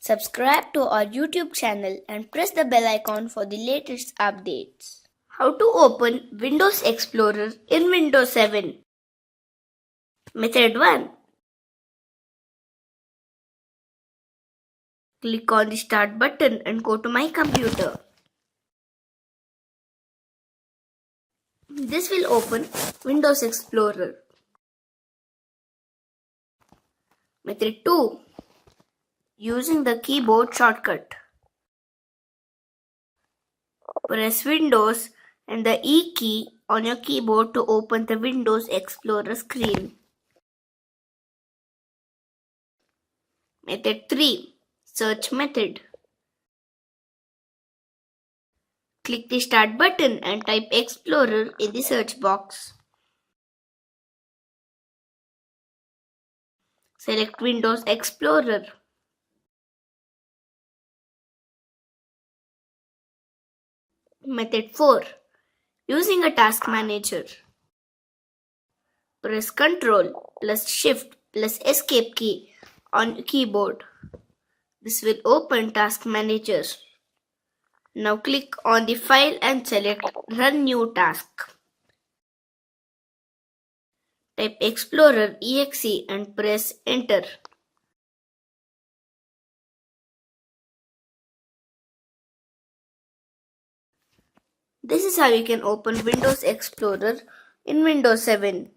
Subscribe to our YouTube channel and press the bell icon for the latest updates. How to open Windows Explorer in Windows 7. Method 1. Click on the Start button and go to My Computer. This will open Windows Explorer. Method 2. Using the keyboard shortcut. Press Windows and the E key on your keyboard to open the Windows Explorer screen. Method 3. Search method. Click the Start button and type Explorer in the search box. Select Windows Explorer. Method 4. Using a task manager. Press Ctrl plus Shift plus Escape key on keyboard. This will open Task Manager. Now click on the file and select Run New Task. Type Explorer exe and press Enter. This is how you can open Windows Explorer in Windows 7.